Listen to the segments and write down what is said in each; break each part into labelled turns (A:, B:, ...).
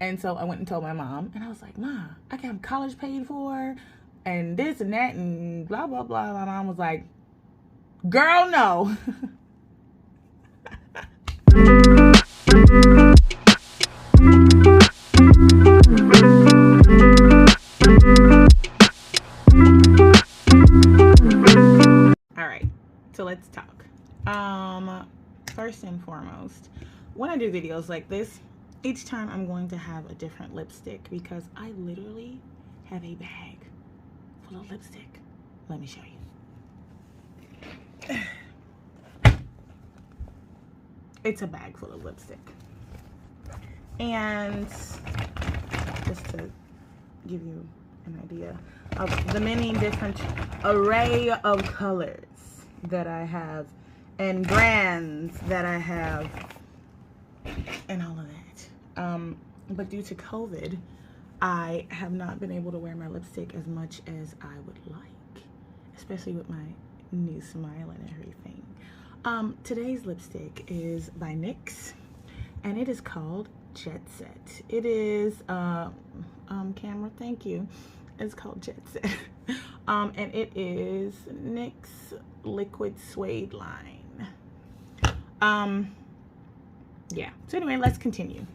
A: And so I went and told my mom, and I was like, Ma, I can have college paid for, and this and that, and blah, blah, blah. My mom was like, girl, no. All right, so let's talk. First and foremost, when I do videos like this, each time I'm going to have a different lipstick because I literally have a bag full of lipstick. Let me show you. It's a bag full of lipstick. And just to give you an idea of the many different array of colors that I have and brands that I have and all of that. But due to COVID, I have not been able to wear my lipstick as much as I would like, especially with my new smile and everything. Today's lipstick is by NYX, and it is called Jet Set. It is, camera, thank you. It's called Jet Set. And it is NYX Liquid Suede line. Yeah, so anyway, let's continue.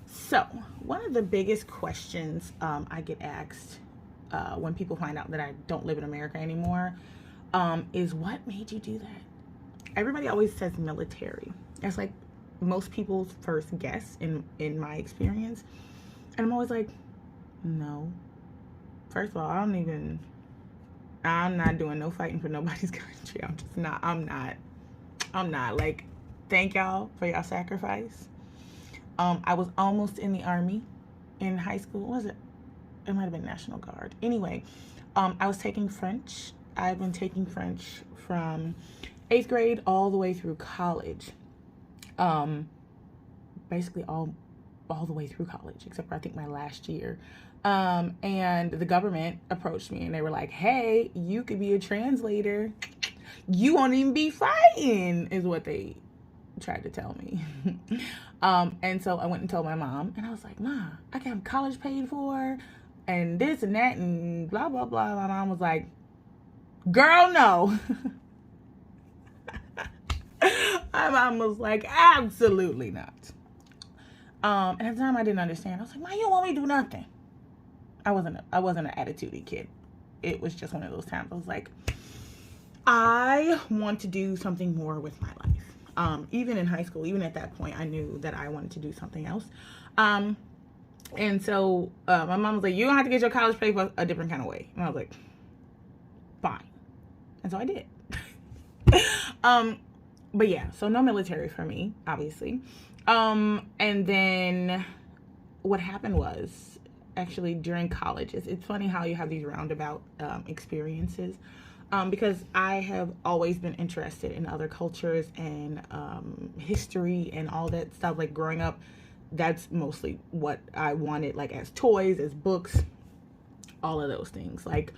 A: So, one of the biggest questions I get asked when people find out that I don't live in America anymore is, what made you do that? Everybody always says military. That's like most people's first guess in my experience. And I'm always like, no. First of all, I'm not doing no fighting for nobody's country. I'm not. Like, thank y'all for y'all sacrifice. I was almost in the Army in high school. What was it? It might have been National Guard. Anyway, I was taking French. I've been taking French from 8th grade all the way through college. Basically all the way through college, except for I think my last year. And the government approached me and they were like, hey, you could be a translator. You won't even be fighting, is what they tried to tell me. And so I went and told my mom, and I was like, Ma, I can have college paid for, and this and that, and blah, blah, blah. My mom was like, girl, no. My mom was like, absolutely not. And at the time I didn't understand. I was like, Ma, you don't want me to do nothing. I wasn't an attitude-y kid. It was just one of those times. I was like, I want to do something more with my life. Even in high school, even at that point, I knew that I wanted to do something else. And so my mom was like, you're going to have to get your college paid for a different kind of way. And I was like, fine. And so I did. But yeah, so no military for me, obviously. And then what happened was, actually during college, it's funny how you have these roundabout experiences. Because I have always been interested in other cultures and history and all that stuff. Like growing up, that's mostly what I wanted, like as toys, as books, all of those things. Like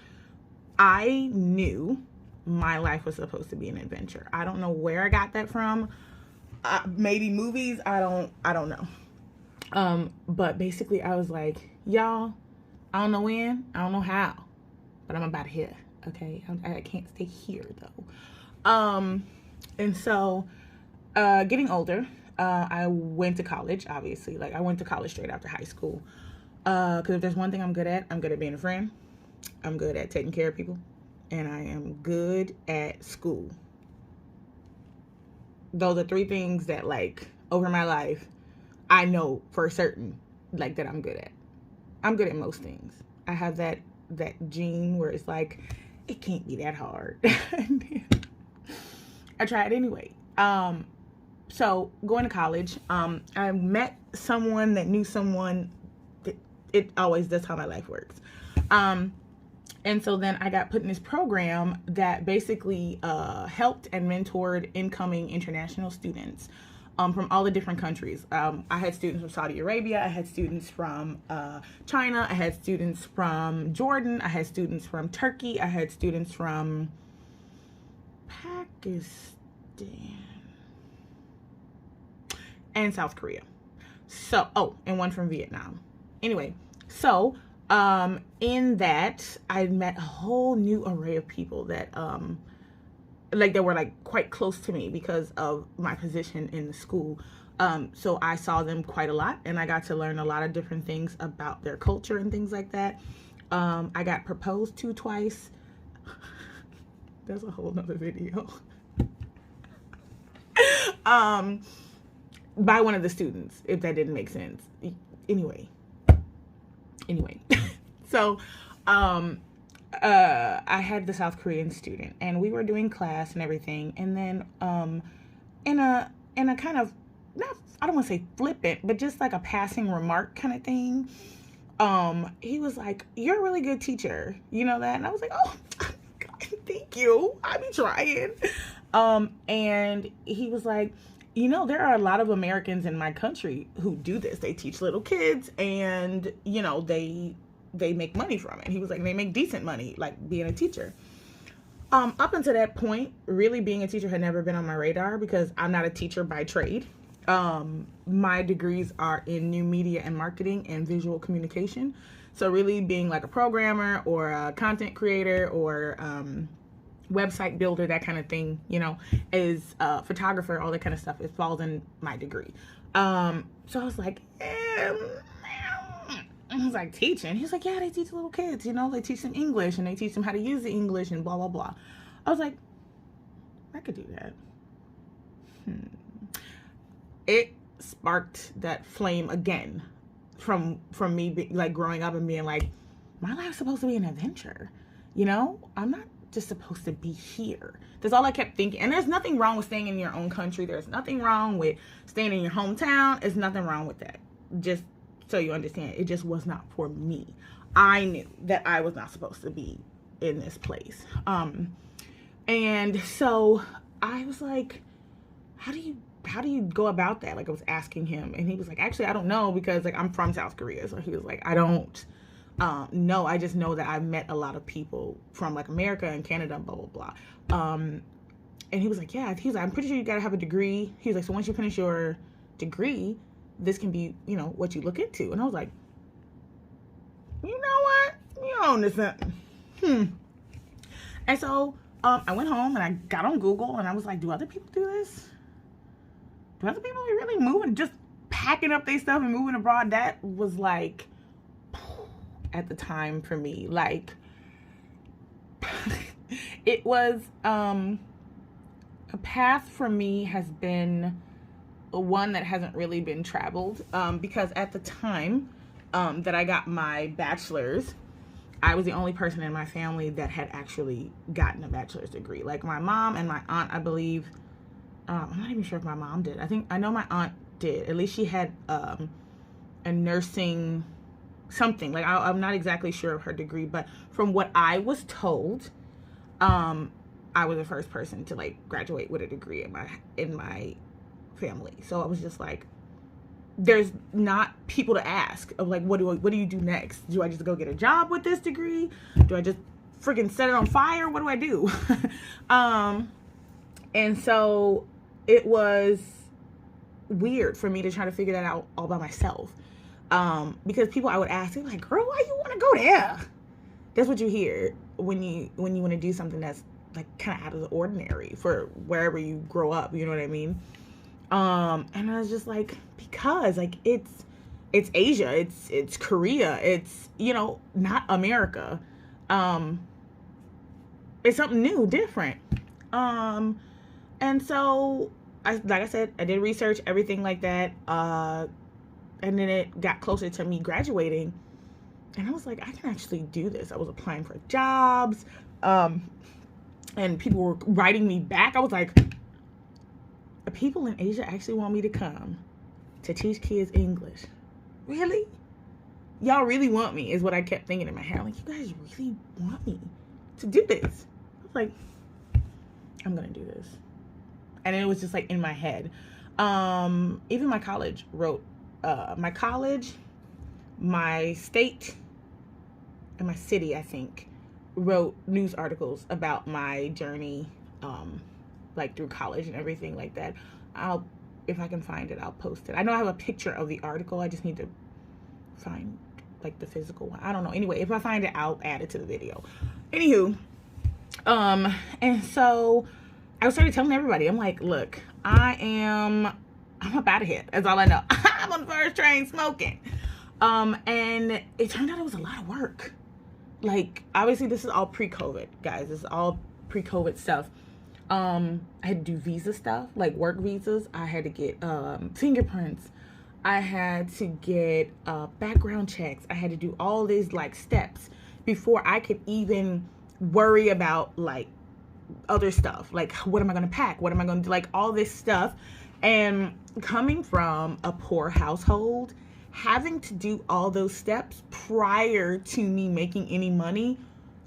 A: I knew my life was supposed to be an adventure. I don't know where I got that from. Maybe movies. I don't know. But basically I was like, y'all, I don't know when, I don't know how, but I'm about here. Okay, I can't stay here though. And so getting older, I went to college, obviously. Like I went to college straight after high school. Because if there's one thing I'm good at being a friend. I'm good at taking care of people. And I am good at school. Those are three things that, like, over my life, I know for certain, like, that I'm good at. I'm good at most things. I have that gene where it's like, it can't be that hard. I tried anyway. So going to college, I met someone that knew someone. It always, that's how my life works. And so then I got put in this program that basically helped and mentored incoming international students from all the different countries. I had students from Saudi Arabia. I had students from China. I had students from Jordan. I had students from Turkey. I had students from Pakistan and South Korea. So, oh, and one from Vietnam. Anyway, so in that I met a whole new array of people that like that were like quite close to me because of my position in the school. So I saw them quite a lot, and I got to learn a lot of different things about their culture and things like that. I got proposed to twice. That's a whole nother video. By one of the students, if that didn't make sense. Anyway. So, I had the South Korean student, and we were doing class and everything, and then, in a kind of, not, I don't want to say flippant, but just like a passing remark kind of thing, he was like, "You're a really good teacher. You know that?" And I was like, "Oh, God, thank you. I be trying." And he was like, "You know, there are a lot of Americans in my country who do this. They teach little kids, and, you know, they make money from it." He was like, "They make decent money, like being a teacher." Up until that point, really being a teacher had never been on my radar because I'm not a teacher by trade. My degrees are in new media and marketing and visual communication. So really being like a programmer or a content creator or website builder, that kind of thing, you know, is photographer, all that kind of stuff. It falls in my degree. So I was like, I was like, teaching? He's like, "Yeah, they teach little kids, you know, they teach them English and they teach them how to use the English and blah, blah, blah." I was like, I could do that. It sparked that flame again from me like growing up and being like, my life's supposed to be an adventure, you know? I'm not just supposed to be here. That's all I kept thinking. And there's nothing wrong with staying in your own country. There's nothing wrong with staying in your hometown. There's nothing wrong with that. Just so you understand, it just was not for me. I knew that I was not supposed to be in this place. And so I was like, how do you go about that? Like, I was asking him, and he was like, "Actually, I don't know, because like I'm from South Korea." So he was like, "I don't know. I just know that I've met a lot of people from like America and Canada and blah, blah, blah." And he was like, "Yeah." He was like, "I'm pretty sure you got to have a degree." He was like, "So once you finish your degree, this can be, you know, what you look into." And I was like, you know what? You own this something. And so I went home and I got on Google and I was like, do other people do this? Do other people really moving, just packing up their stuff and moving abroad? That was like, at the time for me, like, it was, a path for me has been one that hasn't really been traveled, because at the time that I got my bachelor's, I was the only person in my family that had actually gotten a bachelor's degree. Like my mom and my aunt, I believe, I'm not even sure if my mom did. I know my aunt did. At least she had a nursing something. Like I'm not exactly sure of her degree, but from what I was told, I was the first person to like graduate with a degree in my family. So I was just like, there's not people to ask of like, what do you do next? Do I just go get a job with this degree? Do I just freaking set it on fire? What do I do? And so it was weird for me to try to figure that out all by myself. Because people I would ask, they're like, "Girl, why you want to go there?" That's what you hear when you want to do something that's like kind of out of the ordinary for wherever you grow up. You know what I mean? And I was just like, because like it's Asia, it's Korea, it's, you know, not America. It's something new, different. And so like I said, I did research, everything like that. And then it got closer to me graduating, and I was like, I can actually do this. I was applying for jobs, and people were writing me back. I was like, people in Asia actually want me to come to teach kids English? Really? Y'all really want me, is what I kept thinking in my head. I'm like, you guys really want me to do this? I was like, I'm gonna do this. And it was just like in my head. Even my college wrote, my college, my state, and my city, I think, wrote news articles about my journey, like through college and everything like that. if I can find it, I'll post it. I know I have a picture of the article. I just need to find like the physical one. I don't know. Anyway, if I find it, I'll add it to the video. Anywho, and so I started telling everybody, I'm like, look, I'm up out of here. That's all I know. I'm on the first train smoking. And it turned out it was a lot of work. Like, obviously this is all pre-COVID, guys. This is all pre-COVID stuff. I had to do visa stuff, like work visas. I had to get fingerprints. I had to get background checks. I had to do all these like steps before I could even worry about like other stuff. Like, what am I going to pack? What am I going to do? Like all this stuff. And coming from a poor household, having to do all those steps prior to me making any money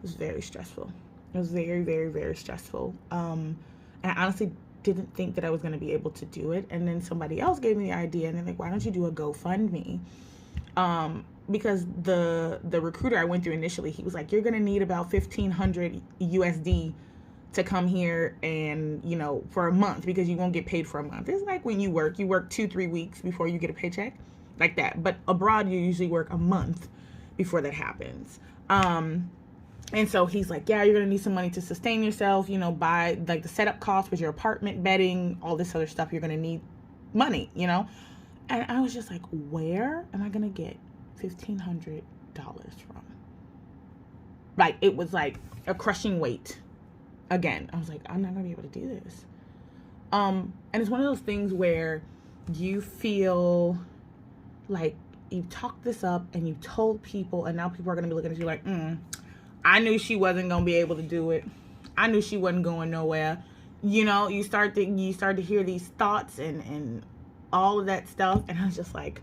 A: was very stressful. It was very, very, very stressful. And I honestly didn't think that I was going to be able to do it. And then somebody else gave me the idea, and they're like, why don't you do a GoFundMe? Because the recruiter I went through initially, he was like, you're going to need about 1,500 USD to come here and, you know, for a month, because you won't get paid for a month. It's like when you work 2-3 weeks before you get a paycheck, like that. But abroad, you usually work a month before that happens. And so he's like, yeah, you're going to need some money to sustain yourself, you know, buy like the setup costs with your apartment, bedding, all this other stuff. You're going to need money, you know? And I was just like, where am I going to get $1,500 from? Like, it was like a crushing weight. Again, I was like, I'm not going to be able to do this. And it's one of those things where you feel like you've talked this up and you've told people, and now people are going to be looking at you like, I knew she wasn't going to be able to do it. I knew she wasn't going nowhere. You know, you start to hear these thoughts and all of that stuff. And I was just like,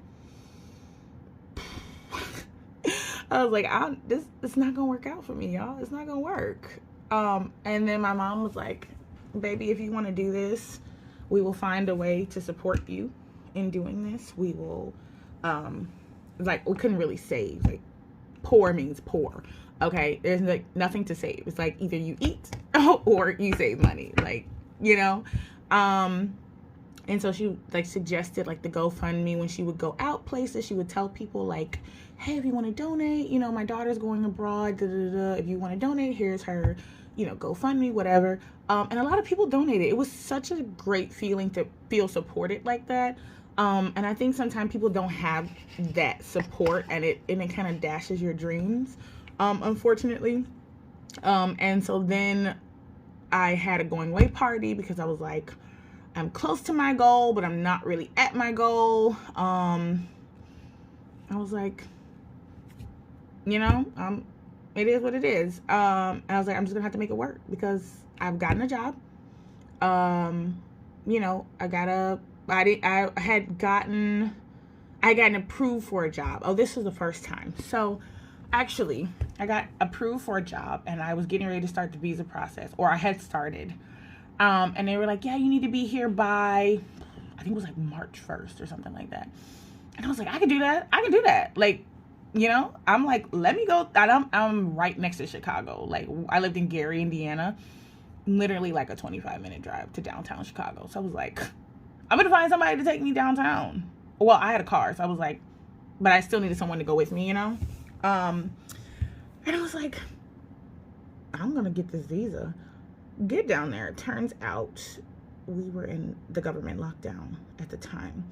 A: this it's not going to work out for me, y'all. It's not going to work. And then my mom was like, baby, if you want to do this, we will find a way to support you in doing this. We will, like, we couldn't really save. Like, poor means poor. Okay, there's like nothing to save. It's like either you eat or you save money, like, you know. And so she like suggested like the GoFundMe. When she would go out places, she would tell people like, hey, if you want to donate, you know, my daughter's going abroad, da, da, da. If you want to donate, here's her, you know, GoFundMe, whatever. And a lot of people donated. It was such a great feeling to feel supported like that. And I think sometimes people don't have that support, and it kind of dashes your dreams. Unfortunately. And so then I had a going away party because I was like, I'm close to my goal, but I'm not really at my goal. I was like, you know, it is what it is. And I was like, I'm just gonna have to make it work because I've gotten a job. You know, I had gotten approved for a job. Oh, this was the first time. So actually, I got approved for a job, and I was getting ready to start the visa process, or I had started. And they were like, yeah, you need to be here by, I think it was like March 1st or something like that. And I was like, I can do that. Like, you know, I'm like, let me go. I'm right next to Chicago. Like, I lived in Gary, Indiana, literally like a 25-minute drive to downtown Chicago. So I was like, I'm going to find somebody to take me downtown. Well, I had a car, so I was like, but I still needed someone to go with me, you know? And I was like, I'm going to get this visa. Get down there. It turns out we were in the government lockdown at the time.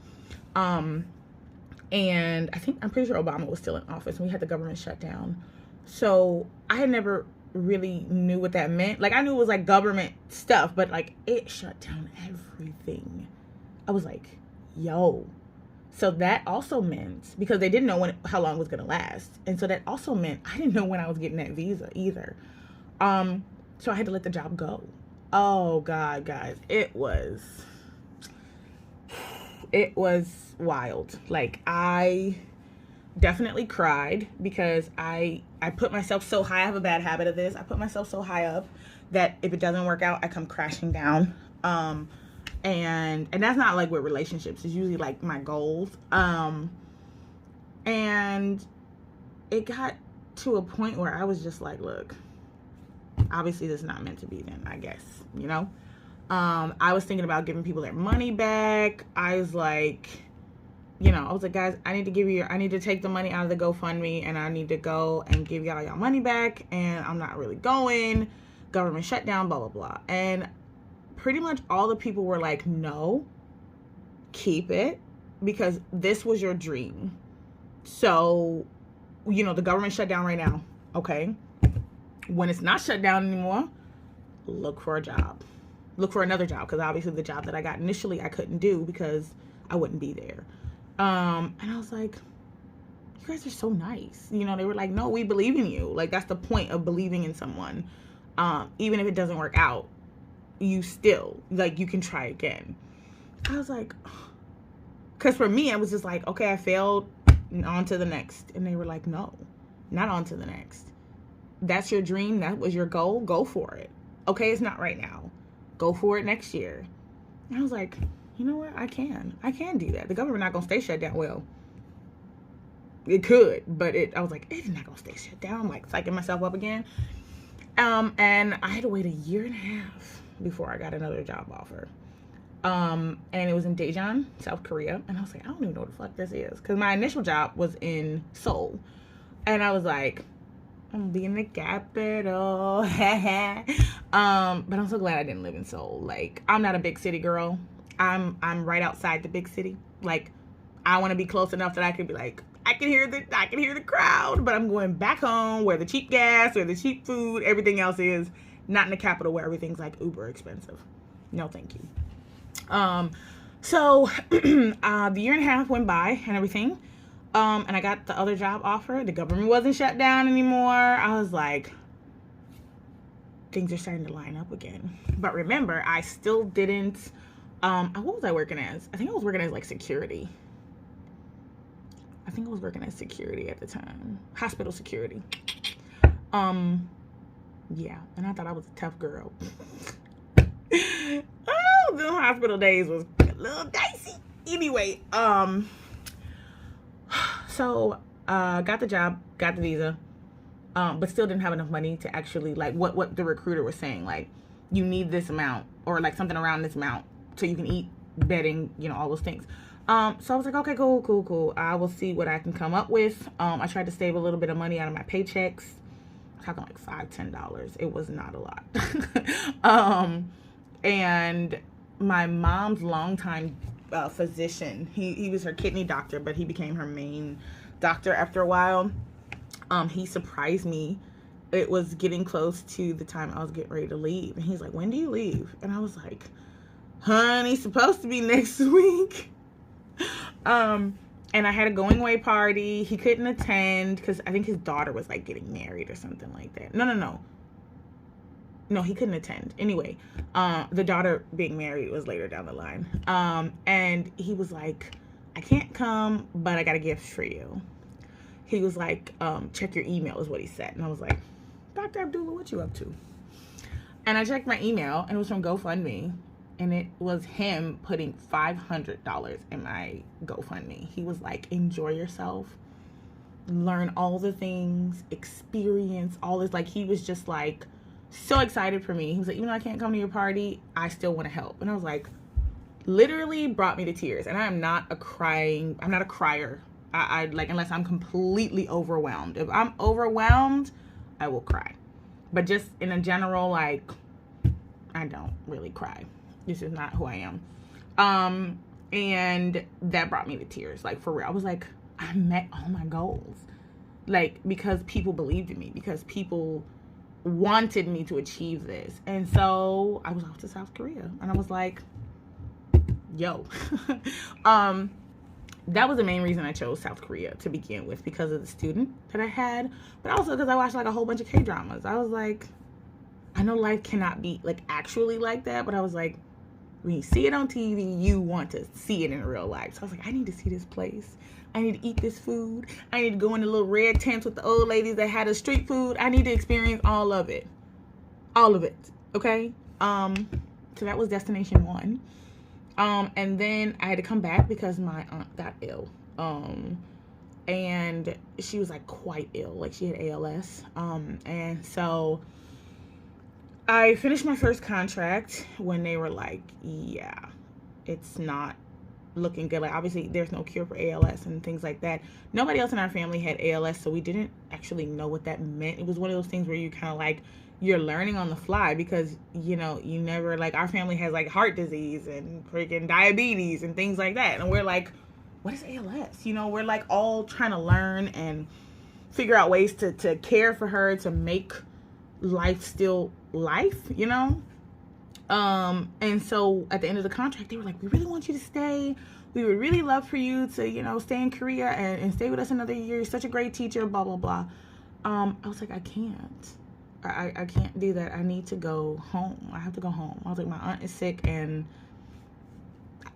A: And I'm pretty sure Obama was still in office, and we had the government shut down. So I had never really knew what that meant. Like, I knew it was like government stuff, but like it shut down everything. I was like, yo. So that also meant, because they didn't know how long it was going to last. And so that also meant I didn't know when I was getting that visa either. So I had to let the job go. Oh God, guys, it was wild. Like, I definitely cried because I put myself so high. I have a bad habit of this. I put myself so high up that if it doesn't work out, I come crashing down. And that's not like with relationships. It's usually like my goals. And it got to a point where I was just like, look, obviously this is not meant to be then, I guess, you know? I was thinking about giving people their money back. I was like, I was like, guys, I need to take the money out of the GoFundMe and I need to go and give y'all money back. And I'm not really going. Government shutdown, blah, blah, blah. And pretty much all the people were like, no, keep it, because this was your dream. So, the government shut down right now. Okay. When it's not shut down anymore, look for a job. Look for another job, because obviously the job that I got initially I couldn't do because I wouldn't be there. And I was like, you guys are so nice. They were like, no, we believe in you. Like, that's the point of believing in someone. Even if it doesn't work out, you still, like, you can try again. I was like, because for me, I was just like, okay, I failed, on to the next. And they were like, no, not on to the next. That's your dream. That was your goal. Go for it. Okay, it's not right now. Go for it next year. And I was like, you know what? I can do that. The government not going to stay shut down. Well, it could, but I was like, it's not going to stay shut down. I'm like psyching myself up again. And I had to wait a year and a half before I got another job offer. And it was in Daejeon, South Korea. And I was like, I don't even know what the fuck this is. Because my initial job was in Seoul. And I was like, I'm gonna be in the capital. But I'm so glad I didn't live in Seoul. Like, I'm not a big city girl. I'm right outside the big city. Like, I want to be close enough that I can be like, I can hear the crowd, but I'm going back home where the cheap gas, where the cheap food, everything else is, not in the capital where everything's like uber expensive. No, thank you. So the year and a half went by and everything. And I got the other job offer. The government wasn't shut down anymore. I was like, things are starting to line up again. But remember, I still didn't, what was I working as? I think I was working as like security. I think I was working as security at the time. Hospital security. Yeah. And I thought I was a tough girl. Oh, the hospital days was a little dicey. Anyway, so got the job, got the visa, but still didn't have enough money to actually, like, what the recruiter was saying, like, you need this amount, or like something around this amount so you can eat, bedding, all those things. So I was like, okay, cool. I will see what I can come up with. I tried to save a little bit of money out of my paychecks. I'm talking like $5-10. It was not a lot. And my mom's longtime physician, he was her kidney doctor, but he became her main doctor after a while. He surprised me. It was getting close to the time I was getting ready to leave, and he's like, when do you leave? And I was like, honey, supposed to be next week. And I had a going away party. He couldn't attend because I think his daughter was like getting married or something like that. No, he couldn't attend. Anyway, the daughter being married was later down the line. And he was like, I can't come, but I got a gift for you. He was like, check your email is what he said. And I was like, Dr. Abdullah, what you up to? And I checked my email, and it was from GoFundMe. And it was him putting $500 in my GoFundMe. He was like, enjoy yourself. Learn all the things. Experience all this. Like, he was just like so excited for me. He was like, even though I can't come to your party, I still want to help. And I was like, literally brought me to tears. And I'm not a crier. I like, unless I'm completely overwhelmed. If I'm overwhelmed, I will cry. But just in a general, like, I don't really cry. This is not who I am. And that brought me to tears. Like, for real. I was like, I met all my goals. Like, because people believed in me. Because people wanted me to achieve this. And so I was off to South Korea. And I was like, yo. That was the main reason I chose South Korea to begin with. Because of the student that I had. But also because I watched like a whole bunch of K-dramas. I was like, I know life cannot be like actually like that. But I was like, when you see it on TV, you want to see it in real life. So I was like, I need to see this place. I need to eat this food. I need to go in the little red tents with the old ladies that had a street food. I need to experience all of it. All of it. Okay? So that was destination one. And then I had to come back because my aunt got ill. And she was like quite ill. Like, she had ALS. And so I finished my first contract when they were like, yeah, it's not looking good. Like, obviously, there's no cure for ALS and things like that. Nobody else in our family had ALS, so we didn't actually know what that meant. It was one of those things where you kind of like, you're learning on the fly because, you know, you never, like, our family has like heart disease and freaking diabetes and things like that. And we're like, what is ALS? You know, we're like all trying to learn and figure out ways to care for her, to make life still life, you know? And so at the end of the contract, they were like, we really want you to stay. We would really love for you to, you know, stay in Korea and stay with us another year. You're such a great teacher, blah, blah, blah. I was like, I can't. I can't do that. I need to go home. I have to go home. I was like, my aunt is sick and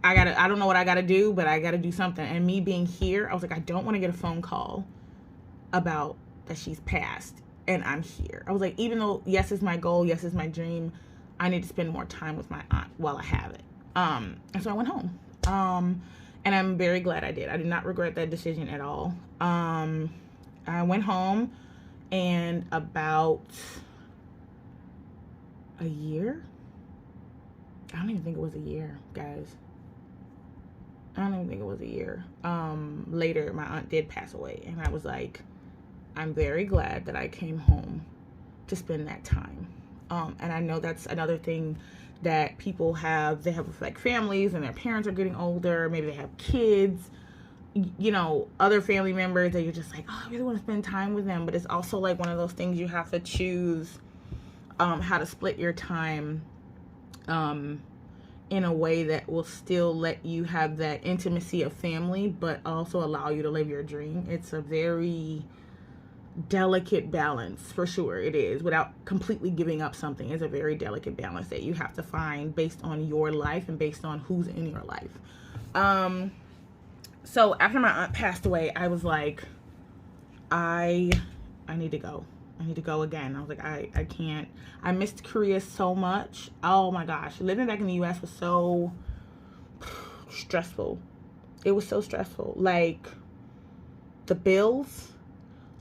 A: I don't know what I gotta do, but I gotta do something. And me being here, I was like, I don't want to get a phone call about that she's passed and I'm here. I was like, even though yes is my goal, yes is my dream, I need to spend more time with my aunt while I have it. And so I went home. And I'm very glad I did. I did not regret that decision at all. I went home, and about a year, I don't even think it was a year, guys. I don't even think it was a year. Later, my aunt did pass away, and I was like, I'm very glad that I came home to spend that time. And I know that's another thing that people have. They have like families and their parents are getting older. Maybe they have kids, you know, other family members that you're just like, oh, I really want to spend time with them. But it's also like one of those things you have to choose how to split your time in a way that will still let you have that intimacy of family, but also allow you to live your dream. It's a very delicate balance, for sure. It is, without completely giving up something. It's a very delicate balance that you have to find based on your life and based on who's in your life. So after my aunt passed away, I was like, I need to go. I need to go again. I was like, I can't. I missed Korea so much. Oh my gosh. Living back in the US was so stressful. It was so stressful. Like, the bills,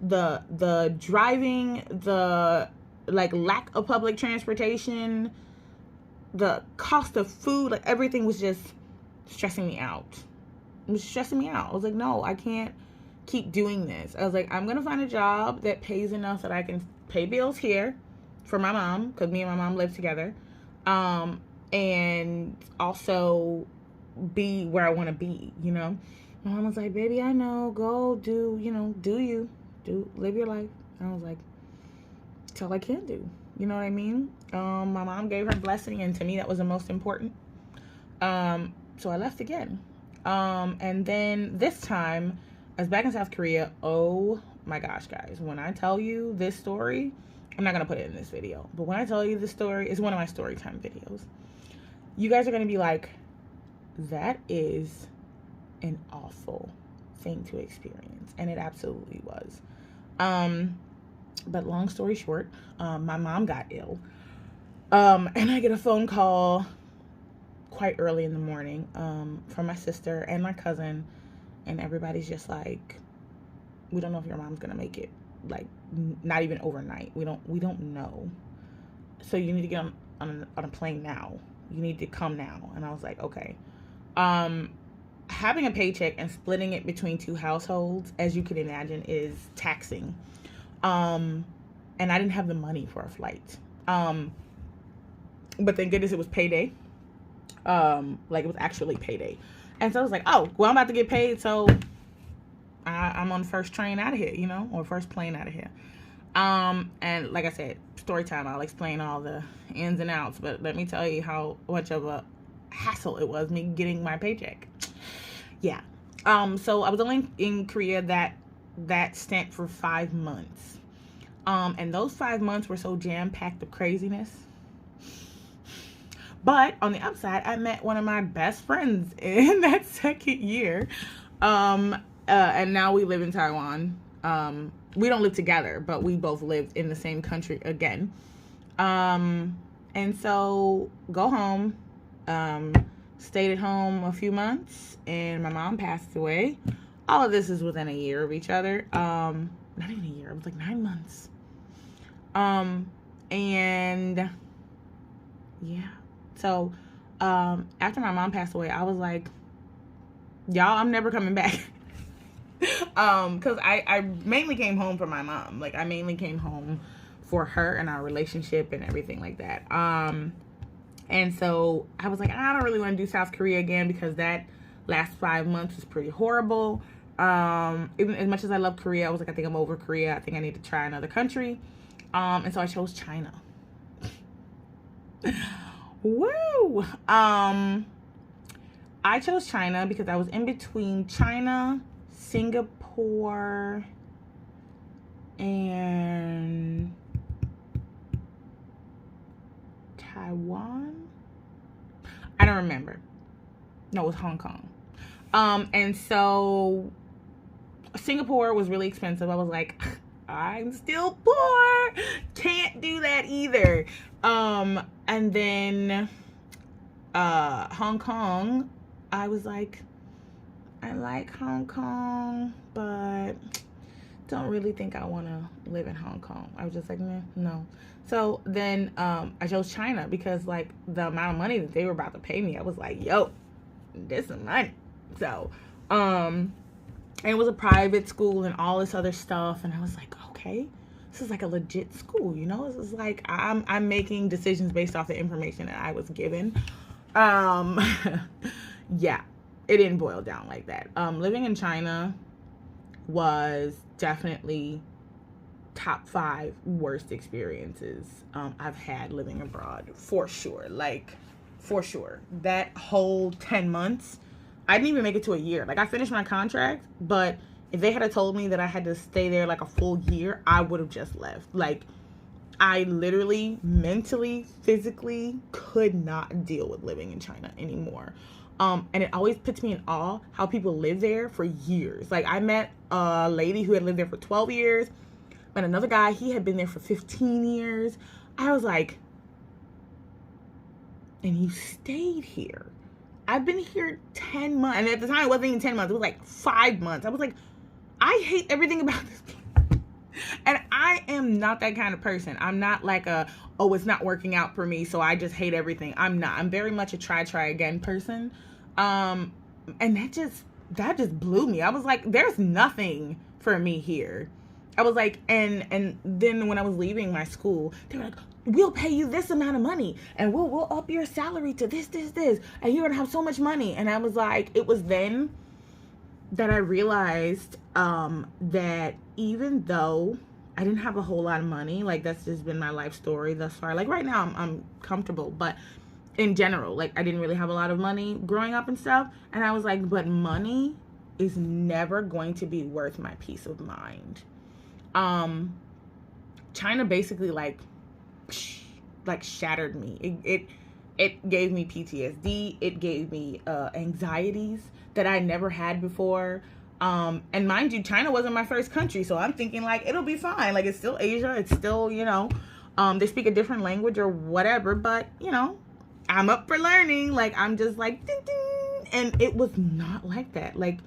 A: the driving, the like lack of public transportation, the cost of food, like everything was just stressing me out. It was stressing me out. I was like, no, I can't keep doing this. I was like, I'm gonna find a job that pays enough that I can pay bills here for my mom, because me and my mom live together, and also be where I want to be, you know. My mom was like, baby, I know, go do, you know, live your life. And I was like, it's all I can do, you know what I mean? My mom gave her blessing, and to me that was the most important. So I left again, and then this time I was back in South Korea. Oh my gosh, guys, when I tell you this story, I'm not gonna put it in this video, but when I tell you this story, it's one of my story time videos. You guys are gonna be like, that is an awful thing to experience, and it absolutely was. But long story short, my mom got ill, and I get a phone call quite early in the morning from my sister and my cousin, and everybody's just like, we don't know if your mom's gonna make it, like, not even overnight. We don't know, so you need to get on a plane now. You need to come now. And I was like, okay. Having a paycheck and splitting it between two households, as you can imagine, is taxing. And I didn't have the money for a flight. But thank goodness it was payday. Like, it was actually payday. And so I was like, oh, well, I'm about to get paid, so I'm on the first train out of here, you know, or first plane out of here. And like I said, story time, I'll explain all the ins and outs, but let me tell you how much of a hassle it was, me getting my paycheck. Yeah. So I was only in Korea that stint for 5 months. And those 5 months were so jam-packed of craziness. But on the upside, I met one of my best friends in that second year. And now we live in Taiwan. We don't live together, but we both lived in the same country again. And so go home, stayed at home a few months, and my mom passed away. All of this is within a year of each other. Not even a year, it was like 9 months. And Yeah. So, after my mom passed away, I was like, y'all, I'm never coming back. Because I mainly came home for my mom. Like, I mainly came home for her and our relationship and everything like that. And so I was like, I don't really want to do South Korea again because that last 5 months was pretty horrible. Even as much as I love Korea, I was like, I think I'm over Korea. I think I need to try another country. And so I chose China. Woo! I chose China because I was in between China, Singapore, and Taiwan. I don't remember. No, it was Hong Kong. And so Singapore was really expensive. I was like, I'm still poor. Can't do that either. And then Hong Kong, I was like, I like Hong Kong, but don't really think I want to live in Hong Kong. I was just like, no. So then I chose China because, like, the amount of money that they were about to pay me, I was like, yo, this is money. So, and it was a private school and all this other stuff. And I was like, okay, this is like a legit school, you know? This is like, I'm making decisions based off the information that I was given. Yeah, it didn't boil down like that. Living in China was definitely top 5 worst experiences I've had living abroad, for sure. Like, for sure. That whole 10 months, I didn't even make it to a year. Like, I finished my contract, but if they had told me that I had to stay there like a full year, I would have just left. Like, I literally, mentally, physically could not deal with living in China anymore. And it always puts me in awe how people live there for years. Like, I met a lady who had lived there for 12 years. Met another guy, he had been there for 15 years. I was like, and you stayed here. I've been here 10 months. And at the time, it wasn't even 10 months. It was like 5 months. I was like, I hate everything about this place. And I am not that kind of person. I'm not like oh, it's not working out for me, so I just hate everything. I'm not. I'm very much a try again person. And that just blew me. I was like, there's nothing for me here. I was like, and then when I was leaving my school, they were like, we'll pay you this amount of money and we'll up your salary to this, and you're gonna have so much money. And I was like, it was then that I realized that even though I didn't have a whole lot of money, like, that's just been my life story thus far. Like, right now I'm comfortable, but in general, like, I didn't really have a lot of money growing up and stuff. And I was like, but money is never going to be worth my peace of mind. China basically like shattered me. It gave me PTSD. It gave me anxieties that I never had before. And mind you, China wasn't my first country, so I'm thinking like it'll be fine. Like, it's still Asia. It's still, you know, they speak a different language or whatever, but, you know, I'm up for learning. Like, I'm just like, ding, ding. And it was not like that. Like,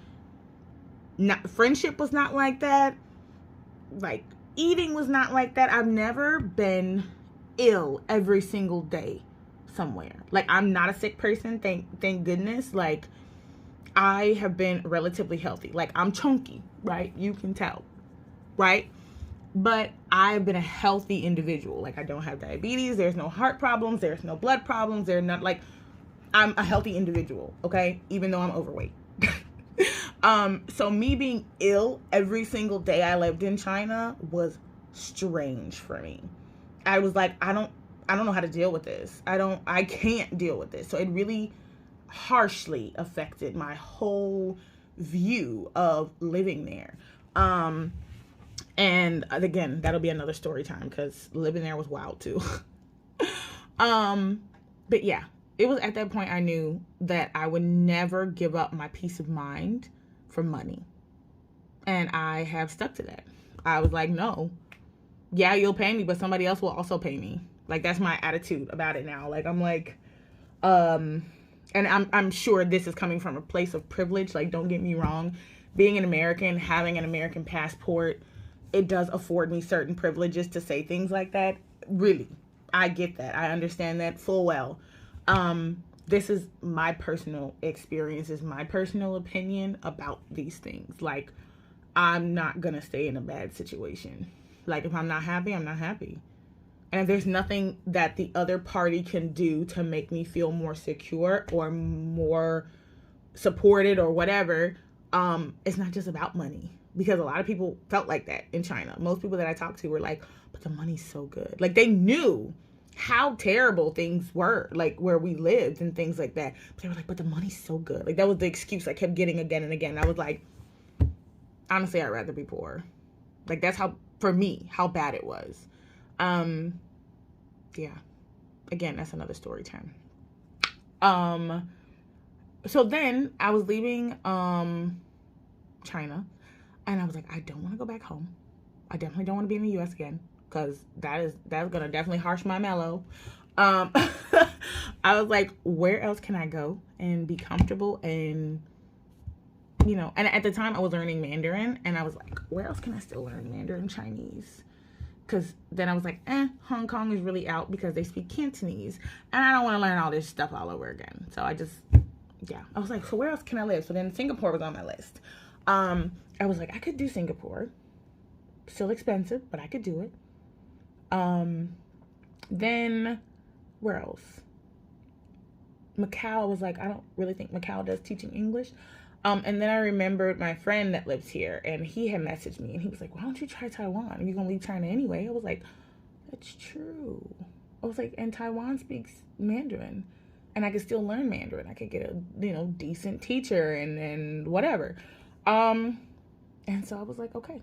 A: friendship was not like that. Like, eating was not like that. I've never been ill every single day somewhere. Like, I'm not a sick person, thank goodness. Like, I have been relatively healthy. Like, I'm chunky, right? You can tell, right? But I've been a healthy individual. Like, I don't have diabetes. There's no heart problems. There's no blood problems. They're not, like, I'm a healthy individual, okay? Even though I'm overweight. So me being ill every single day I lived in China was strange for me. I was like, I don't know how to deal with this. I can't deal with this. So it really harshly affected my whole view of living there. And again, that'll be another story time because living there was wild too. But yeah, it was at that point I knew that I would never give up my peace of mind for money. And I have stuck to that. I was like, no, yeah, you'll pay me, but somebody else will also pay me. Like, that's my attitude about it now. Like, I'm like, and I'm sure this is coming from a place of privilege. Like, don't get me wrong. Being an American, having an American passport, it does afford me certain privileges to say things like that. Really. I get that. I understand that full well. This is my personal experience, is my personal opinion about these things. Like, I'm not gonna stay in a bad situation. Like, if I'm not happy, I'm not happy. And if there's nothing that the other party can do to make me feel more secure or more supported or whatever, it's not just about money. Because a lot of people felt like that in China. Most people that I talked to were like, but the money's so good. Like, they knew how terrible things were, like where we lived and things like that. But they were like, but the money's so good. Like, that was the excuse I kept getting again and again. I was like, honestly, I'd rather be poor. Like, that's how, for me, how bad it was. Yeah. Again, that's another story time. So then I was leaving, China, and I was like, I don't want to go back home. I definitely don't want to be in the U.S. again, because that's gonna definitely harsh my mellow. I was like, where else can I go and be comfortable? And you know, and at the time I was learning Mandarin, and I was like, where else can I still learn Mandarin Chinese? Because then I was like, Hong Kong is really out because they speak Cantonese, and I don't want to learn all this stuff all over again. So I was like, so where else can I live? So then Singapore was on my list. I was like, I could do Singapore. Still expensive, but I could do it. Then where else? Macau, I was like, I don't really think Macau does teaching English. And then I remembered my friend that lives here, and he had messaged me, and he was like, why don't you try Taiwan? You're going to leave China anyway. I was like, that's true. I was like, and Taiwan speaks Mandarin, and I could still learn Mandarin. I could get a, decent teacher and whatever. And so I was like, okay,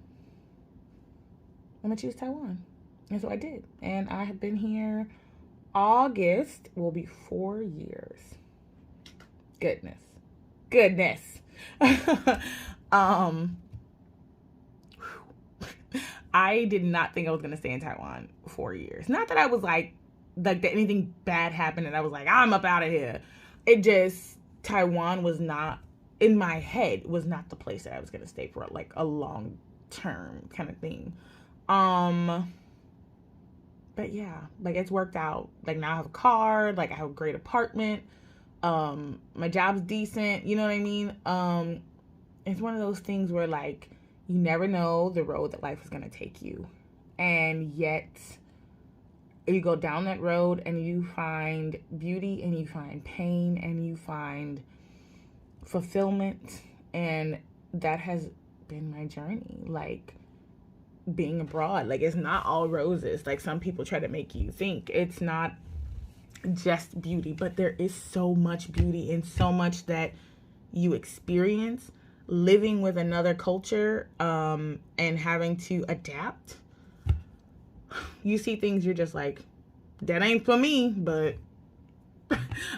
A: I'm going to choose Taiwan. And so I did. And I have been here, August will be 4 years. Goodness. I did not think I was going to stay in Taiwan 4 years. Not that I was like that anything bad happened and I was like, I'm up out of here. It just, Taiwan was not, in my head, was not the place that I was going to stay for like a long term kind of thing. But yeah, like it's worked out. Like now I have a car, like I have a great apartment. My job's decent, you know what I mean? It's one of those things where like you never know the road that life is going to take you. And yet you go down that road and you find beauty and you find pain and you find fulfillment. And that has been my journey. Like being abroad, like it's not all roses. Like some people try to make you think it's not just beauty, but there is so much beauty and so much that you experience living with another culture, and having to adapt. You see things, you're just like, that ain't for me, but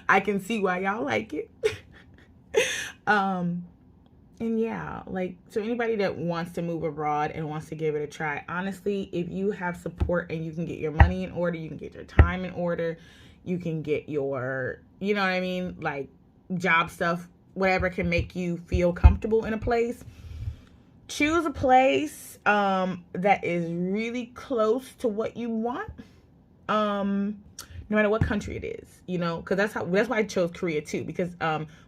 A: I can see why y'all like it. And yeah, like, so anybody that wants to move abroad and wants to give it a try, honestly, if you have support and you can get your money in order, you can get your time in order, you can get your, you know what I mean, like job stuff, whatever can make you feel comfortable in a place. Choose a place that is really close to what you want. No matter what country it is, you know, because that's why I chose Korea too, because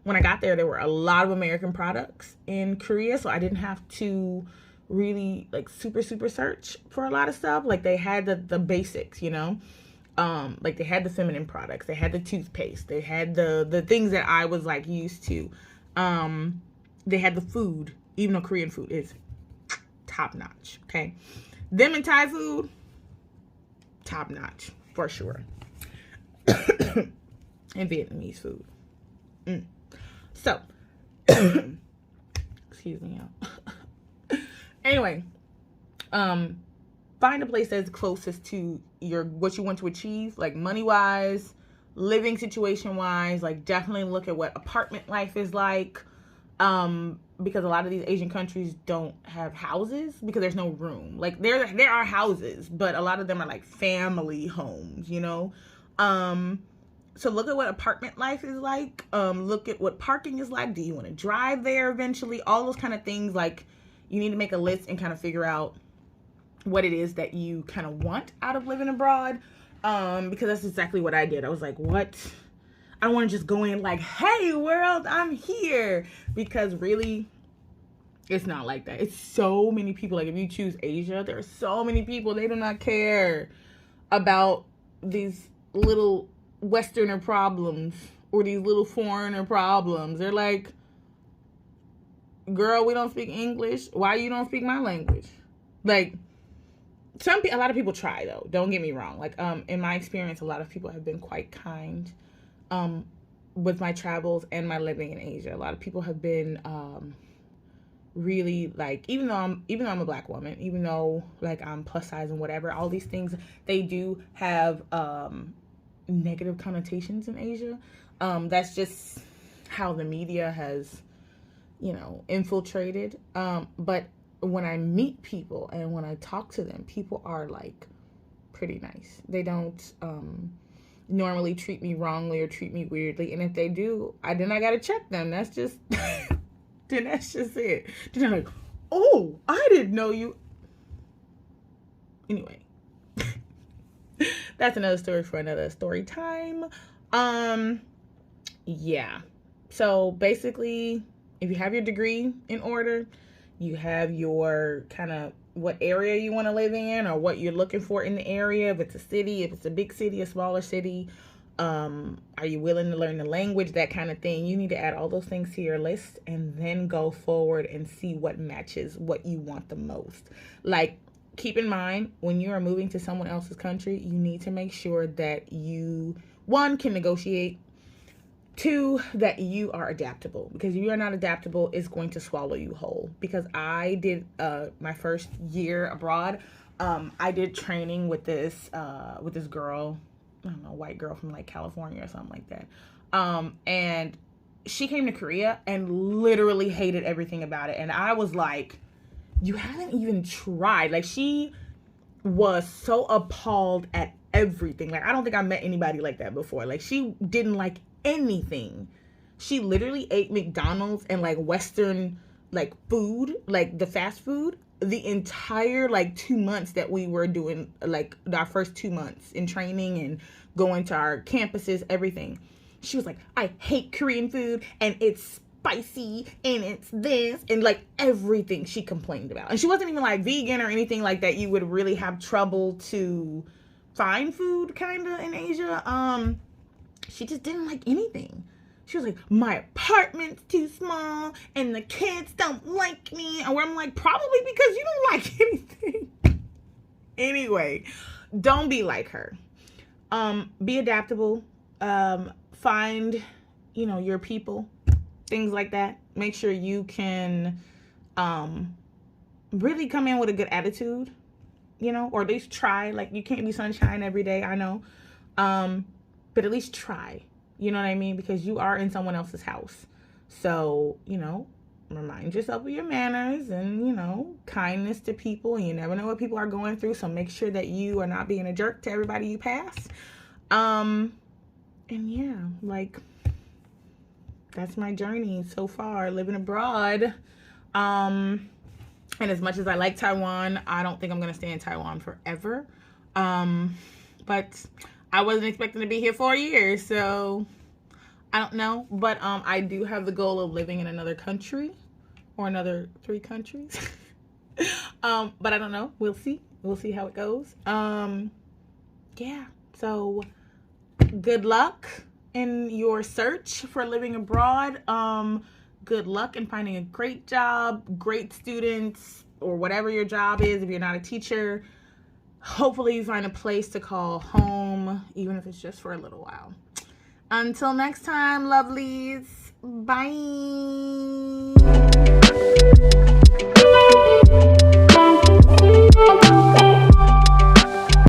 A: when I got there were a lot of American products in Korea, so I didn't have to really like super search for a lot of stuff. Like they had the basics, you know, like they had the feminine products, they had the toothpaste, they had the things that I was like used to. They had the food, even though Korean food is top notch. Okay, them and Thai food, top notch for sure. And Vietnamese food. So, excuse me, y'all. Anyway, find a place that's closest to what you want to achieve, like money wise, living situation wise. Like definitely look at what apartment life is like, because a lot of these Asian countries don't have houses because there's no room. Like there are houses, but a lot of them are like family homes, you know. So look at what apartment life is like. Look at what parking is like. Do you want to drive there eventually? All those kind of things. Like you need to make a list and kind of figure out what it is that you kind of want out of living abroad. Because that's exactly what I did. I was like, what? I don't want to just go in like, hey world, I'm here. Because really, it's not like that. It's so many people. Like if you choose Asia, there are so many people. They do not care about these little Westerner problems or these little foreigner problems. They're like, girl, we don't speak English. Why you don't speak my language? Like, a lot of people try though. Don't get me wrong. Like, in my experience, a lot of people have been quite kind, with my travels and my living in Asia. A lot of people have been, really, like, even though I'm a black woman, even though like I'm plus size and whatever, all these things, they do have, negative connotations in Asia. That's just how the media has, infiltrated. But when I meet people and when I talk to them, people are like pretty nice. They don't normally treat me wrongly or treat me weirdly. And if they do, then I gotta check them. That's just then that's just it. Then I'm like, oh, I didn't know you. Anyway. That's another story for another story time. Yeah. So basically, if you have your degree in order, you have your kind of what area you want to live in or what you're looking for in the area. If it's a city, if it's a big city, a smaller city, are you willing to learn the language, that kind of thing. You need to add all those things to your list and then go forward and see what matches what you want the most. Like, keep in mind, when you are moving to someone else's country, you need to make sure that you, one, can negotiate. Two, that you are adaptable, because if you are not adaptable, it's going to swallow you whole. Because I did my first year abroad, I did training with this girl, I don't know, white girl from like California or something like that, and she came to Korea and literally hated everything about it. And I was like, you haven't even tried. Like, she was so appalled at everything. Like, I don't think I met anybody like that before. Like, she didn't like anything. She literally ate McDonald's and like Western like food, like the fast food, the entire like 2 months that we were doing, like our first 2 months in training and going to our campuses, everything. She was like, I hate Korean food and it's spicy and it's this, and like everything she complained about. And she wasn't even like vegan or anything like that. You would really have trouble to find food kind of in Asia. She just didn't like anything. She was like, my apartment's too small and the kids don't like me. And where I'm like, probably because you don't like anything. Anyway, don't be like her. Be adaptable. Find, your people, things like that. Make sure you can really come in with a good attitude, or at least try. Like, you can't be sunshine every day, I know. But at least try. You know what I mean? Because you are in someone else's house. So, remind yourself of your manners and, kindness to people. And you never know what people are going through. So make sure that you are not being a jerk to everybody you pass. And yeah, like, that's my journey so far, living abroad. And as much as I like Taiwan, I don't think I'm going to stay in Taiwan forever. But I wasn't expecting to be here 4 years, so I don't know. But I do have the goal of living in another country or another 3 countries. But I don't know. We'll see. We'll see how it goes. Yeah. So good luck in your search for living abroad. Good luck in finding a great job, great students, or whatever your job is. If you're not a teacher, hopefully you find a place to call home, even if it's just for a little while. Until next time, lovelies. Bye.